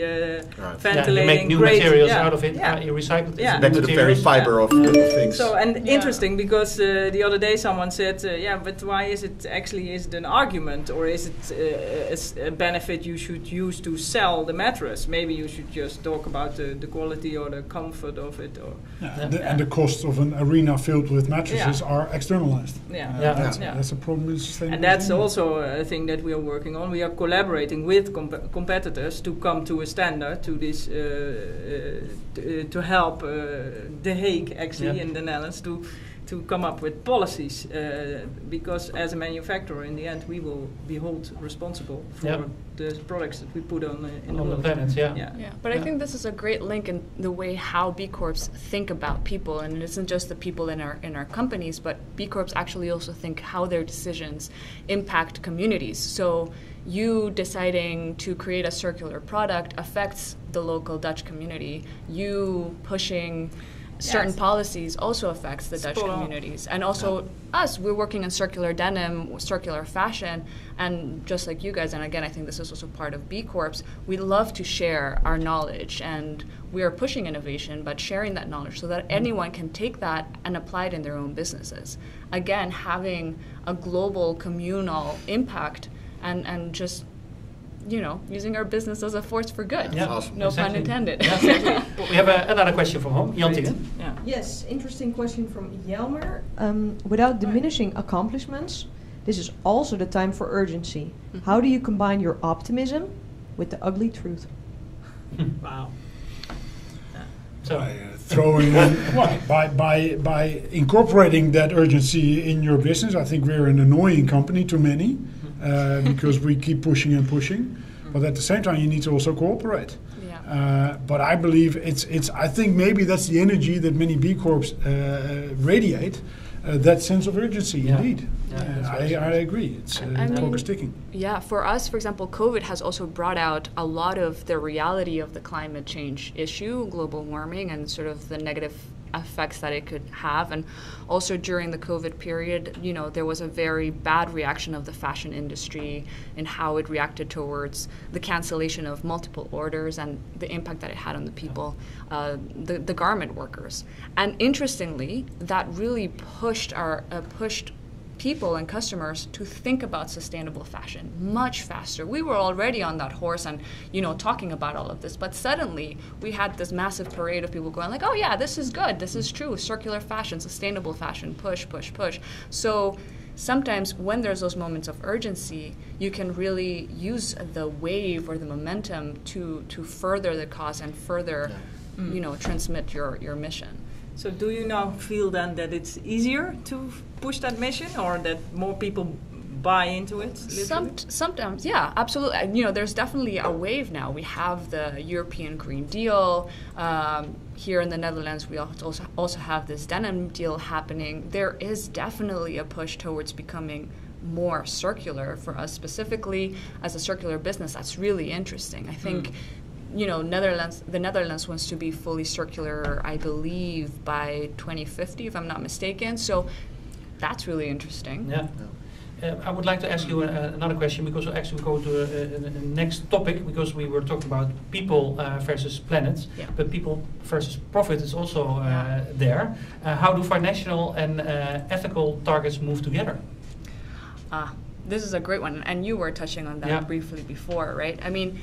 ventilating, you make new great, materials out of it. You recycle it. Yeah. Back to the very fiber of things. So, and interesting because the other day someone said, but why is it an argument, or is it a benefit you should use to sell the mattress? Maybe you should just talk about the quality or the comfort of it. Or And the costs of an arena filled with mattresses are externalized. That's a problem with sustainability. And that's also a thing that we are working on. We are collaborating with competitors to come to a standard to this to help The Hague actually in the Netherlands to come up with policies because as a manufacturer in the end we will be held responsible for the products that we put on the planet. But I think this is a great link in the way how B Corps think about people, and it isn't just the people in our companies, but B Corps actually also think how their decisions impact communities. So you deciding to create a circular product affects the local Dutch community. You pushing certain policies also affects the Dutch communities. And also us, we're working in circular denim, circular fashion, and just like you guys, and again, I think this is also part of B Corps, we love to share our knowledge, and we are pushing innovation, but sharing that knowledge so that anyone can take that and apply it in their own businesses. Again, having a global communal impact and just, using our business as a force for good. Yeah, awesome. No pun intended. We have another question from home, Jankirovic. Yes, interesting question from Jelmer. Without diminishing accomplishments, this is also the time for urgency. How do you combine your optimism with the ugly truth? Wow. So throwing by incorporating that urgency in your business, I think we're an annoying company to many because we keep pushing and pushing. But at the same time, you need to also cooperate. But I believe I think maybe that's the energy that many B Corps radiate. That sense of urgency, indeed. I agree. It's clock is ticking. Yeah, for us, for example, COVID has also brought out a lot of the reality of the climate change issue, global warming, and sort of the negative effects that it could have. And also during the COVID period, there was a very bad reaction of the fashion industry and how it reacted towards the cancellation of multiple orders and the impact that it had on the people, the garment workers. And interestingly, that really pushed people and customers to think about sustainable fashion much faster. We were already on that horse and, talking about all of this, but suddenly we had this massive parade of people going like, oh yeah, this is good, this is true, circular fashion, sustainable fashion, push, push, push. So sometimes when there's those moments of urgency, you can really use the wave or the momentum to further the cause and further, transmit your mission. So do you now feel then that it's easier to push that mission, or that more people buy into it? Sometimes, yeah, absolutely. There's definitely a wave now. We have the European Green Deal. Here in the Netherlands, we also have this denim deal happening. There is definitely a push towards becoming more circular for us specifically as a circular business. That's really interesting. I think the Netherlands wants to be fully circular, I believe, by 2050, if I'm not mistaken. So that's really interesting. Yeah. I would like to ask you another question, because we'll actually go to the next topic, because we were talking about people versus planet, but people versus profit is also there. How do financial and ethical targets move together? This is a great one, and you were touching on that briefly before, right? I mean,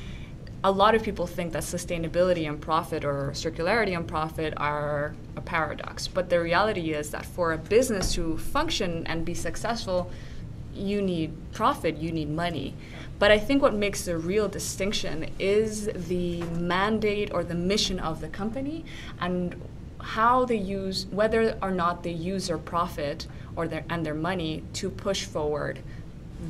a lot of people think that sustainability and profit or circularity and profit are a paradox. But the reality is that for a business to function and be successful, you need profit, you need money. But I think what makes the real distinction is the mandate or the mission of the company, and how they use, whether or not they use their profit or their money to push forward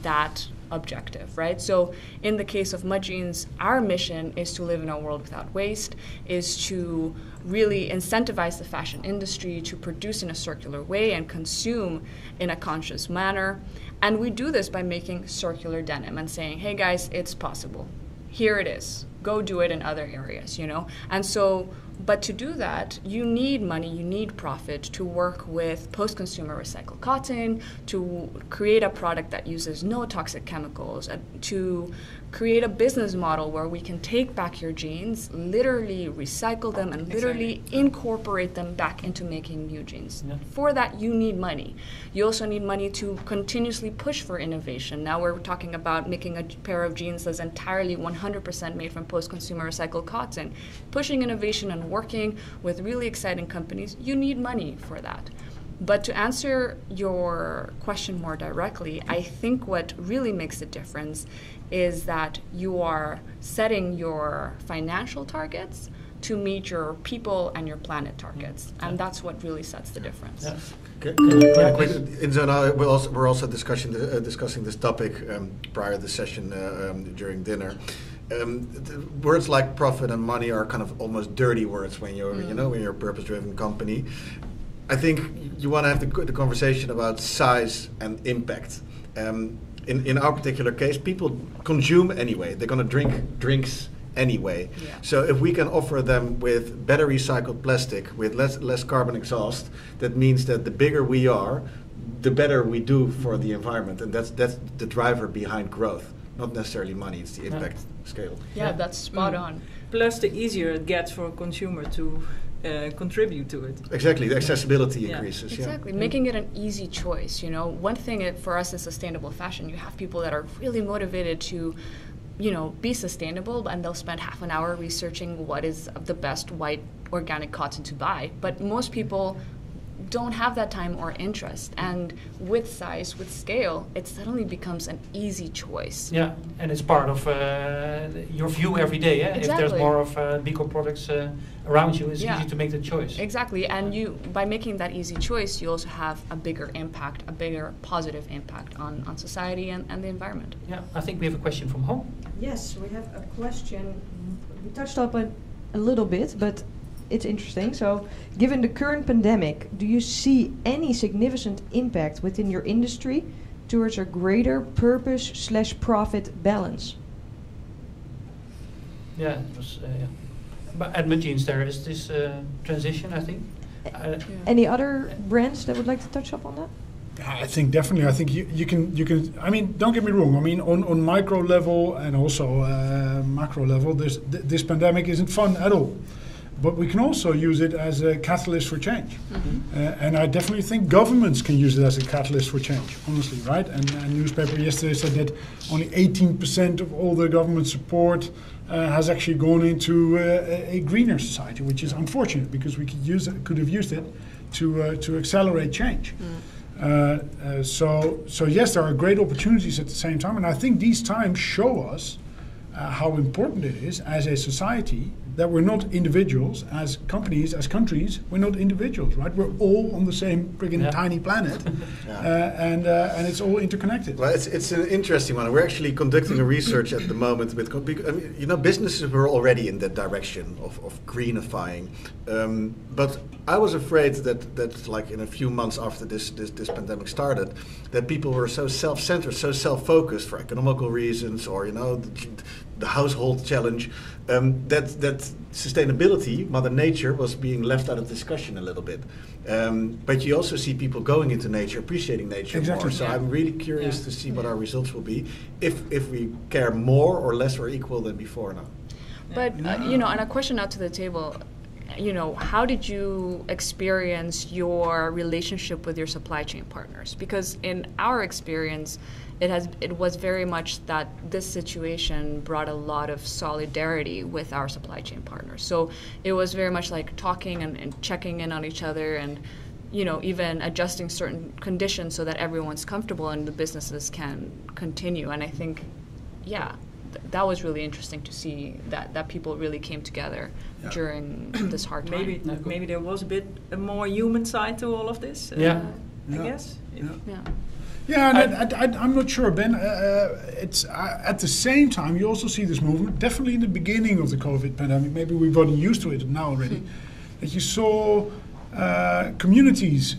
that objective, right? So in the case of Mud Jeans, our mission is to live in a world without waste, is to really incentivize the fashion industry to produce in a circular way and consume in a conscious manner. And we do this by making circular denim and saying, hey guys, it's possible. Here it is. Go do it in other areas, you know? And so, but to do that, you need money, you need profit to work with post-consumer recycled cotton, to create a product that uses no toxic chemicals, to create a business model where we can take back your jeans, literally recycle them, and literally incorporate them back into making new jeans. Yeah. For that, you need money. You also need money to continuously push for innovation. Now we're talking about making a pair of jeans that's entirely 100% made from post-consumer recycled cotton. Pushing innovation and working with really exciting companies, you need money for that. But to answer your question more directly, I think what really makes a difference is that you are setting your financial targets to meet your people and your planet targets. And that's what really sets the difference. Yeah. Inzo and I we're also discussing this topic prior to the session during dinner. Words like profit and money are kind of almost dirty words when you're when you're a purpose-driven company. I think you want to have the conversation about size and impact. In our particular case, people consume anyway. They're going to drink drinks anyway. Yeah. So if we can offer them with better recycled plastic, with less carbon exhaust, that means that the bigger we are, the better we do for the environment. And that's the driver behind growth. Not necessarily money, it's the impact scale. Yeah, that's spot on. Plus the easier it gets for a consumer to contribute to it. Exactly, the accessibility increases. Exactly, making it an easy choice. You know, one thing for us in sustainable fashion, you have people that are really motivated to, be sustainable, and they'll spend half an hour researching what is the best white organic cotton to buy. But most people don't have that time or interest, and with size, with scale, it suddenly becomes an easy choice. Yeah, and it's part of your view every day. Yeah? Exactly. If there's more of B Corp products around you, it's easy to make the choice. Exactly, and by making that easy choice, you also have a bigger impact, a bigger positive impact on society and the environment. Yeah, I think we have a question from home. Yes, we have a question. We touched up a little bit, but it's interesting. So, given the current pandemic, do you see any significant impact within your industry towards a greater purpose/profit balance? Yeah, it was. But at Mud Jeans, there is this transition, I think. Any other brands that would like to touch up on that? I think definitely. I think you can. I mean, don't get me wrong. I mean, on micro level and also macro level, this pandemic isn't fun at all. But we can also use it as a catalyst for change. Mm-hmm. And I definitely think governments can use it as a catalyst for change, honestly, right? And a newspaper yesterday said that only 18% of all the government support has actually gone into a greener society, which is unfortunate because we could have used it to accelerate change. Mm. So yes, there are great opportunities at the same time. And I think these times show us how important it is as a society that we're not individuals, as companies, as countries, we're not individuals, right? We're all on the same friggin' tiny planet, and it's all interconnected. Well, it's an interesting one. We're actually conducting a research at the moment with, businesses were already in that direction of greenifying, but I was afraid that like in a few months after this pandemic started, that people were so self-centered, so self-focused for economical reasons, or the household challenge, that sustainability, Mother Nature, was being left out of discussion a little bit. But you also see people going into nature, appreciating nature more. So I'm really curious to see what our results will be if we care more or less or equal than before now. But and a question out to the table. How did you experience your relationship with your supply chain partners? Because in our experience, it was very much that this situation brought a lot of solidarity with our supply chain partners. So it was very much like talking and checking in on each other, and even adjusting certain conditions so that everyone's comfortable and the businesses can continue. And I think, that was really interesting to see that people really came together during this hard time. Maybe there was a bit a more human side to all of this. I guess. Yeah, and I'm not sure, Ben. It's at the same time you also see this movement. Definitely in the beginning of the COVID pandemic, maybe we've gotten used to it now already. That you saw communities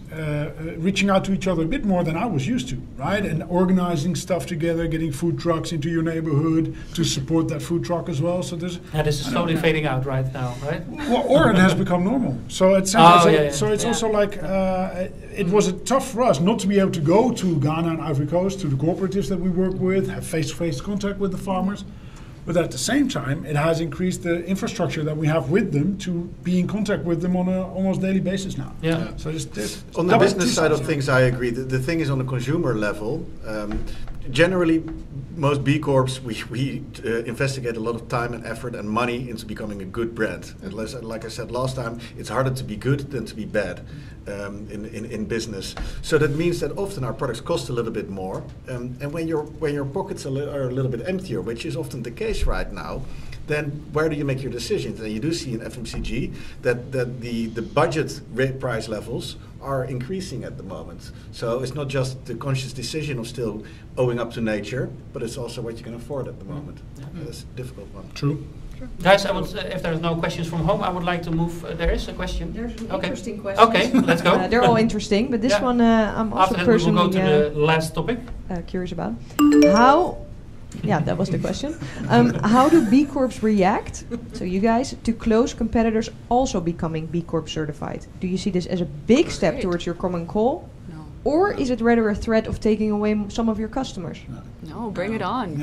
reaching out to each other a bit more than I was used to, right? And organizing stuff together, getting food trucks into your neighborhood to support that food truck as well. So this is slowly fading out right now, right? Well, or it has become normal. So it's also like it was tough for us not to be able to go to Ghana and Ivory Coast, to the cooperatives that we work with, have face-to-face contact with the farmers. But at the same time, it has increased the infrastructure that we have with them to be in contact with them on an almost daily basis now. Yeah. So there's on the business side of things, I agree. The thing is, on the consumer level, generally, most B Corps, we investigate a lot of time and effort and money into becoming a good brand. Like I said last time, it's harder to be good than to be bad in business. So that means that often our products cost a little bit more, and when your pockets are a little bit emptier, which is often the case right now, then where do you make your decisions? And you do see in FMCG that the budget price levels are increasing at the moment. So it's not just the conscious decision of still owing up to nature, but it's also what you can afford at the moment. That's a difficult one. True. Guys, if there's no questions from home, I would like to move. There is a question. There's an interesting question. Okay, let's go. They're all interesting, but this one I'm also After personally that, we will go to the last topic. Curious about. How? Yeah, that was the question. How do B Corps react, so you guys, to close competitors also becoming B Corp certified? Do you see this as a big step towards your common goal? No. Or is it rather a threat of taking away some of your customers? No, bring it on.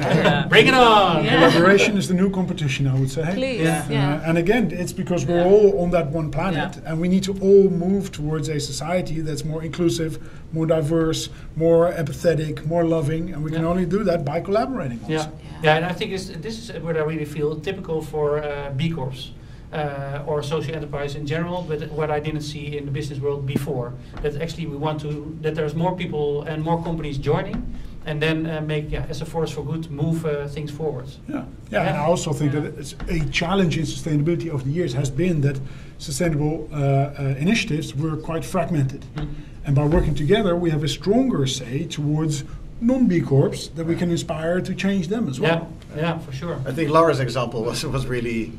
Bring it on! Collaboration is the new competition, I would say. Please, and again, it's because we're all on that one planet, and we need to all move towards a society that's more inclusive, more diverse, more empathetic, more loving, and we can only do that by collaborating also. Yeah, and I think this is what I really feel typical for B Corps. Or social enterprise in general, but what I didn't see in the business world before. That actually we want that there's more people and more companies joining, and then make, as a force for good, move things forward. Yeah, and I also think that it's a challenge in sustainability over the years has been that sustainable initiatives were quite fragmented. And by working together, we have a stronger say towards non-B Corps that we can inspire to change them as well. Yeah, for sure. I think Laura's example was really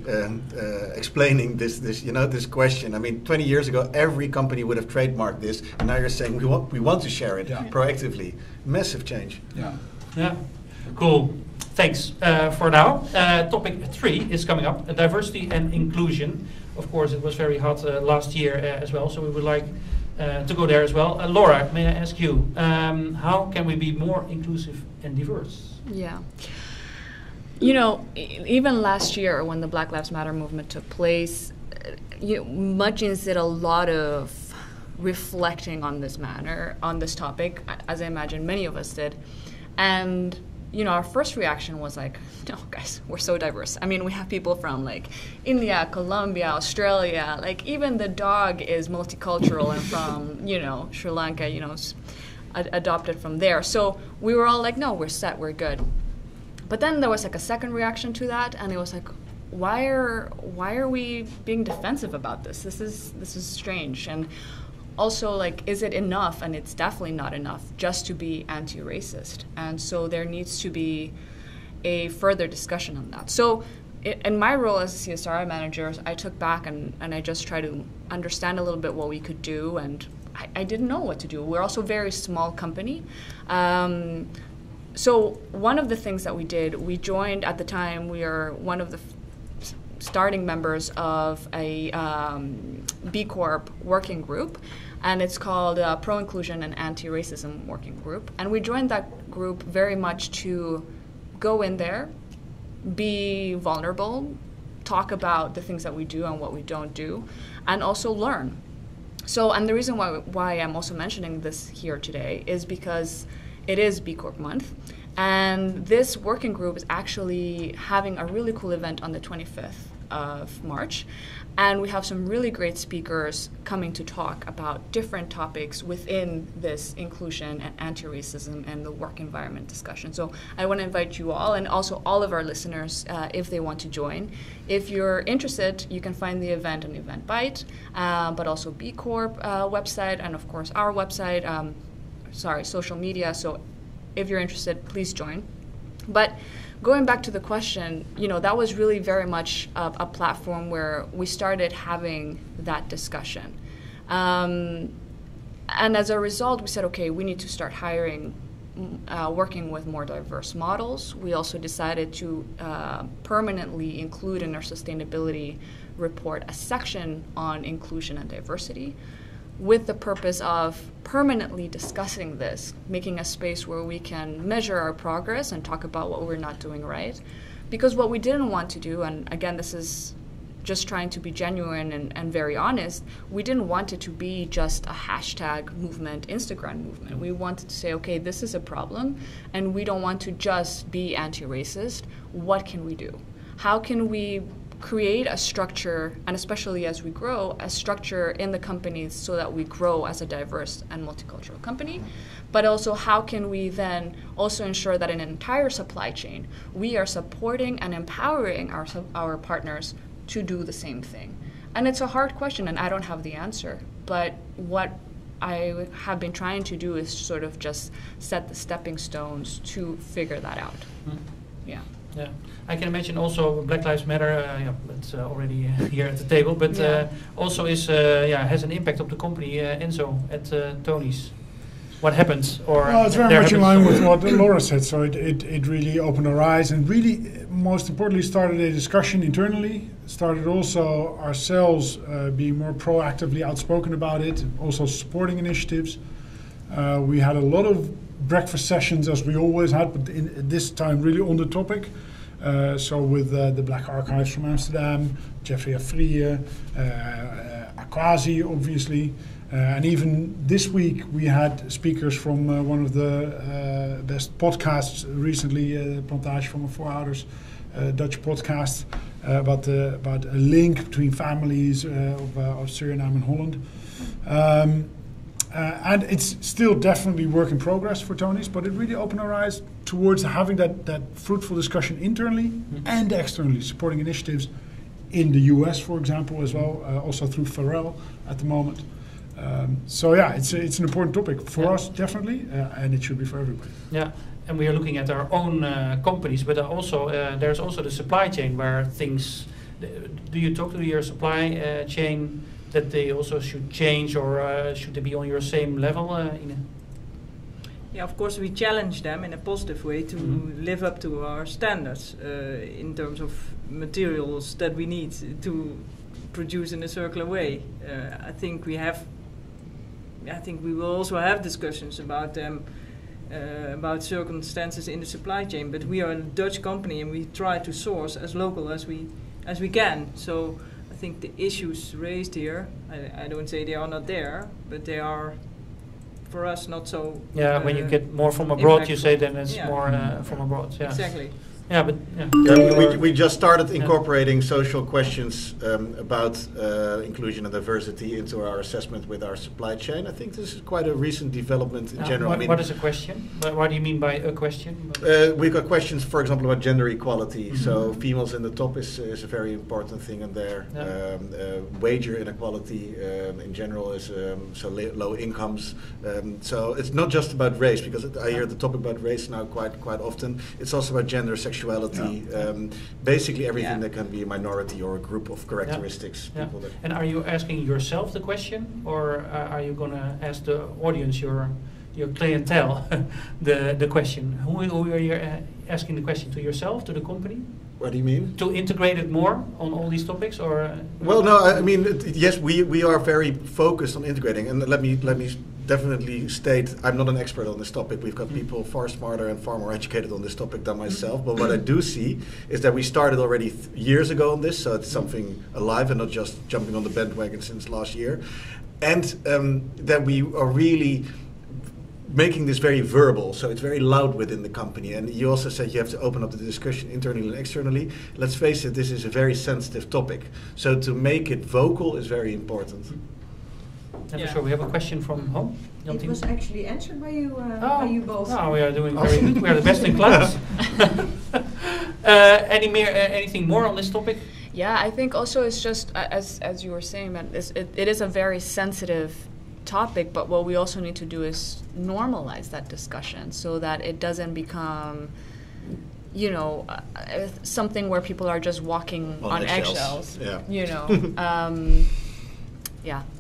explaining this question. I mean, 20 years ago, every company would have trademarked this, and now you're saying we want to share it proactively. Massive change. Yeah. Cool. Thanks for now. Topic 3 is coming up: diversity and inclusion. Of course, it was very hot last year as well, so we would like to go there as well. Laura, may I ask you, how can we be more inclusive and diverse? Yeah. You know, even last year when the Black Lives Matter movement took place, Mudgeons did a lot of reflecting on this matter, on this topic, as I imagine many of us did. And, you know, our first reaction was like, no, guys, we're so diverse. I mean, we have people from like India, Colombia, Australia, like even the dog is multicultural and from, you know, Sri Lanka, you know, adopted from there. So we were all like, no, we're set, we're good. But then there was like a second reaction to that, and it was like, why are we being defensive about this? This is strange. And also, like, is it enough? And it's definitely not enough just to be anti-racist. And so there needs to be a further discussion on that. So in my role as a CSR manager, I took back and I just tried to understand a little bit what we could do, and I didn't know what to do. We're also a very small company. So one of the things that we did, we joined at the time, we are one of the starting members of a B Corp working group, and it's called Pro-Inclusion and Anti-Racism Working Group. And we joined that group very much to go in there, be vulnerable, talk about the things that we do and what we don't do, and also learn. So, and the reason why I'm also mentioning this here today is because it is B Corp Month, and this working group is actually having a really cool event on the 25th of March, and we have some really great speakers coming to talk about different topics within this inclusion and anti-racism and the work environment discussion. So I want to invite you all, and also all of our listeners, if they want to join. If you're interested, you can find the event on Eventbrite, but also B Corp website, and of course our website, social media. So if you're interested, please join. But going back to the question, that was really very much a platform where we started having that discussion. And as a result, we said, okay, we need to start working with more diverse models. We also decided to permanently include in our sustainability report a section on inclusion and diversity, with the purpose of permanently discussing this, making a space where we can measure our progress and talk about what we're not doing right. Because what we didn't want to do, and again, this is just trying to be genuine and very honest, we didn't want it to be just a hashtag movement, Instagram movement. We wanted to say, okay, this is a problem, and we don't want to just be anti-racist. What can we do? How can we create a structure, and especially as we grow, a structure in the companies so that we grow as a diverse and multicultural company? But also, how can we then also ensure that in an entire supply chain, we are supporting and empowering our partners to do the same thing? And it's a hard question, and I don't have the answer. But what I have been trying to do is sort of just set the stepping stones to figure that out. Yeah. Yeah, I can imagine also Black Lives Matter. It's already here at the table, but also has an impact on the company. Enzo at Tony's, what happens? Well, it's very much in line with what Laura said. So it really opened our eyes, and really, most importantly, started a discussion internally. Started also ourselves being more proactively outspoken about it, also supporting initiatives. We had a lot of breakfast sessions, as we always had, but this time really on the topic. So with the Black Archives from Amsterdam, Jeffrey Afriye, Akwasi, obviously. And even this week we had speakers from one of the best podcasts recently, Plantage van mijn Voorouders, Dutch podcast, about a link between families of Suriname and Holland. And it's still definitely work in progress for Tony's, but it really opened our eyes towards having that fruitful discussion internally and externally, supporting initiatives in the US, for example, as well, also through Pharrell at the moment. It's an important topic for us, definitely, and it should be for everybody. Yeah, and we are looking at our own companies, but also there's also the supply chain where things. Do you talk to your supply chain that they also should change, or should they be on your same level? Yeah, of course we challenge them in a positive way to live up to our standards in terms of materials that we need to produce in a circular way. I think we will also have discussions about them, about circumstances in the supply chain. But we are a Dutch company, and we try to source as local as we can. So I think the issues raised here, I don't say they are not there, but they are, for us, not so. Yeah, when you get more from abroad, you say then it's more from abroad. Yeah. Exactly. Yeah, but we just started incorporating social questions about inclusion and diversity into our assessment with our supply chain. I think this is quite a recent development in general. What is a question? What do you mean by a question? We've got questions, for example, about gender equality. So females in the top is a very important thing in there. Wager inequality in general is low incomes. So it's not just about race, because I hear the topic about race now quite often. It's also about gender, sexuality, basically everything that can be a minority or a group of characteristics. People that and are you asking yourself the question, or are you going to ask the audience, your clientele, the question? Who are you asking the question? To yourself, to the company? What do you mean? To integrate it more on all these topics, or? Well, no. I mean, yes, we are very focused on integrating, and let me definitely state I'm not an expert on this topic. We've got people far smarter and far more educated on this topic than myself. But what I do see is that we started already years ago on this, so it's something alive and not just jumping on the bandwagon since last year, and that we are really making this very verbal, so it's very loud within the company. And you also said you have to open up the discussion internally and externally. Let's face it, this is a very sensitive topic. So to make it vocal is very important. For sure. We have a question from home. It was actually answered by you both. Oh, we are doing very good. We are the best in class. Anything more on this topic? Yeah, I think also it's just, as you were saying, that it is a very sensitive topic, but what we also need to do is normalize that discussion so that it doesn't become, you know, something where people are just walking on eggshells. Yeah. You know,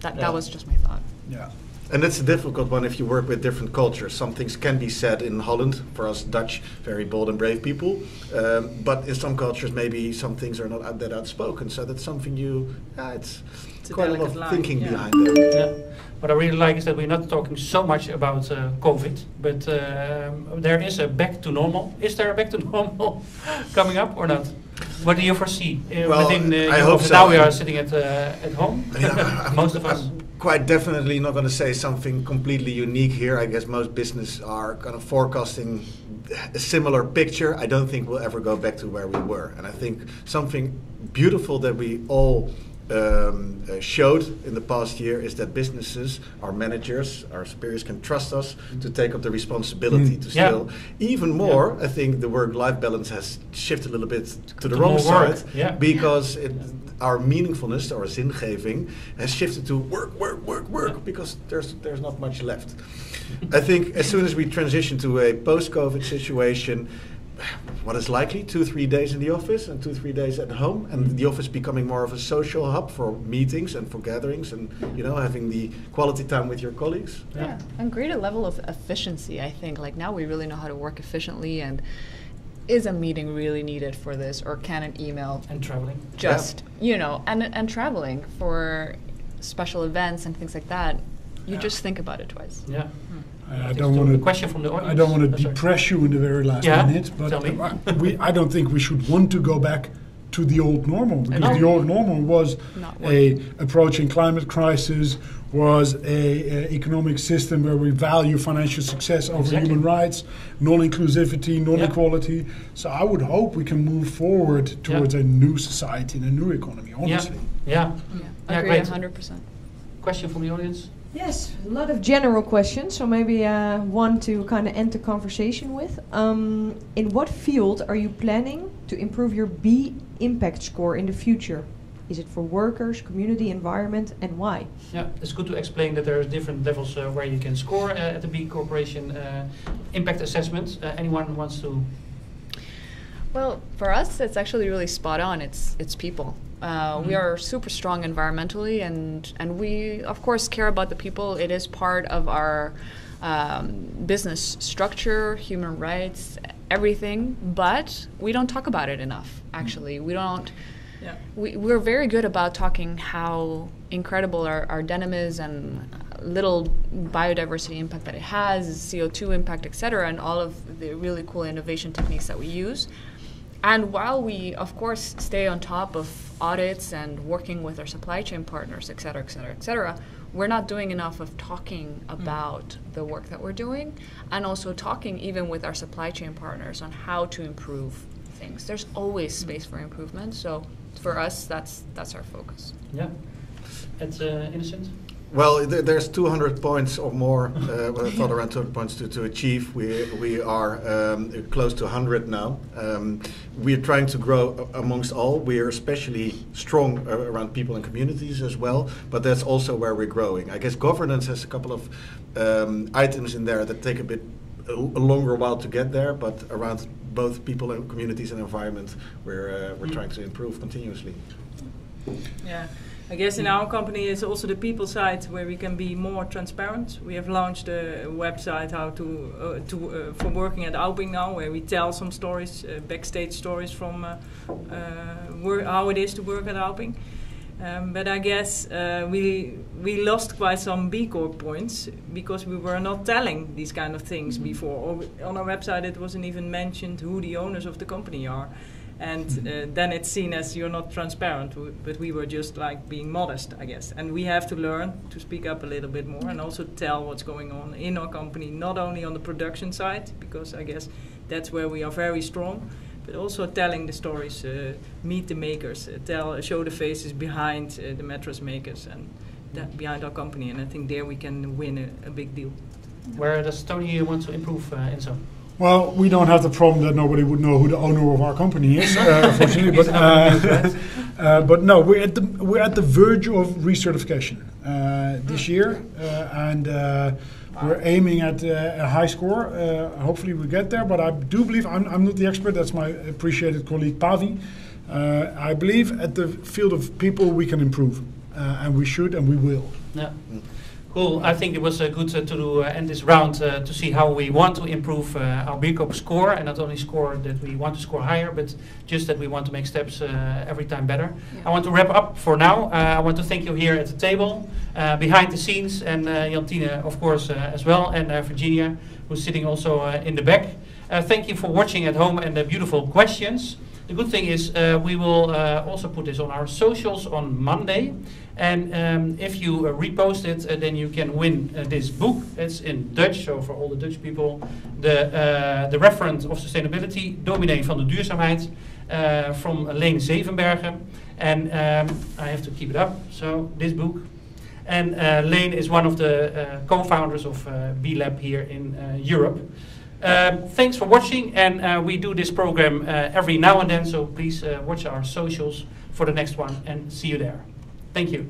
that was just my thought. Yeah. And that's a difficult one if you work with different cultures. Some things can be said in Holland, for us Dutch, very bold and brave people. But in some cultures, maybe some things are not that outspoken. So that's something it's quite a lot of thinking behind that. Yeah. What I really like is that we're not talking so much about COVID, but there is a back to normal. Is there a back to normal coming up or not? What do you foresee? I hope so. Now we are sitting at home, most of us. Quite definitely not going to say something completely unique here. I guess most business are kind of forecasting a similar picture. I don't think we'll ever go back to where we were. And I think something beautiful that we all showed in the past year is that businesses, our managers, our superiors can trust us to take up the responsibility to still. Even more, I think the work-life balance has shifted a little bit to the wrong side because our meaningfulness, our zingeving, has shifted to work because there's not much left. I think as soon as we transition to a post-COVID situation, what is likely 2-3 days in the office and 2-3 days at home, and the office becoming more of a social hub for meetings and for gatherings, and having the quality time with your colleagues. Yeah, and greater level of efficiency. I think like now we really know how to work efficiently, and is a meeting really needed for this, or can an email and traveling just and traveling for special events and things like that. You just think about it twice. Yeah. I don't want to. Question from the audience. I don't want to depress you in the very last minute, but I don't think we should want to go back to the old normal, because the old normal was approaching climate crisis, was a economic system where we value financial success over human rights, non-inclusivity, non-equality. So I would hope we can move forward towards a new society and a new economy. Honestly. Agree 100%. Question from the audience. Yes, a lot of general questions, so maybe one to kind of end the conversation with. In what field are you planning to improve your B impact score in the future? Is it for workers, community, environment, and why? Yeah, it's good to explain that there are different levels where you can score at the B Corporation impact assessment. Anyone wants to? Well, for us, it's actually really spot on. It's people. We are super strong environmentally, and we, of course, care about the people. It is part of our business structure, human rights, everything, but we don't talk about it enough, actually. We don't. Yeah. We're very good about talking how incredible our denim is and little biodiversity impact that it has, CO2 impact, etc., and all of the really cool innovation techniques that we use. And while we, of course, stay on top of audits and working with our supply chain partners, et cetera, et cetera, et cetera, we're not doing enough of talking about the work that we're doing, and also talking even with our supply chain partners on how to improve things. There's always space for improvement, so for us, that's our focus. Yeah. It's Innocent? Well, there's 200 points or more. I thought around 200 points to achieve. We are close to 100 now. We're trying to grow amongst all. We are especially strong around people and communities as well, but that's also where we're growing. I guess governance has a couple of items in there that take a longer while to get there, but around both people and communities and environment, we're trying to improve continuously. Yeah. I guess in our company is also the people side where we can be more transparent. We have launched a website how for working at Auping-NL, where we tell some stories, backstage stories from how it is to work at Auping. But I guess we lost quite some B Corp points because we were not telling these kind of things before. Or on our website it wasn't even mentioned who the owners of the company are. And then it's seen as you're not transparent, but we were just like being modest, I guess. And we have to learn to speak up a little bit more and also tell what's going on in our company, not only on the production side, because I guess that's where we are very strong, but also telling the stories, meet the makers, show the faces behind the mattress makers and behind our company. And I think there we can win a big deal. Where does Tony want to improve in some? Well, we don't have the problem that nobody would know who the owner of our company is, unfortunately. But no, we're at the verge of recertification this year, and we're aiming at a high score. Hopefully, we get there. But I do believe I'm not the expert. That's my appreciated colleague Pavi. I believe at the field of people we can improve, and we should, and we will. Yeah. Cool. I think it was good to end this round to see how we want to improve our B Corp score, and not only score that we want to score higher, but just that we want to make steps every time better. Yeah. I want to wrap up for now. I want to thank you here at the table, behind the scenes, and Jantine, of course, as well, and Virginia, who's sitting also in the back. Thank you for watching at home and the beautiful questions. The good thing is we will also put this on our socials on Monday. And if you repost it, then you can win this book. It's in Dutch, so for all the Dutch people. The Referent of Sustainability, Dominee van de Duurzaamheid, from Leen Zevenbergen. And I have to keep it up, so this book. And Leen is one of the co-founders of B Lab here in Europe. Thanks for watching, and we do this program every now and then, so please watch our socials for the next one, and see you there. Thank you.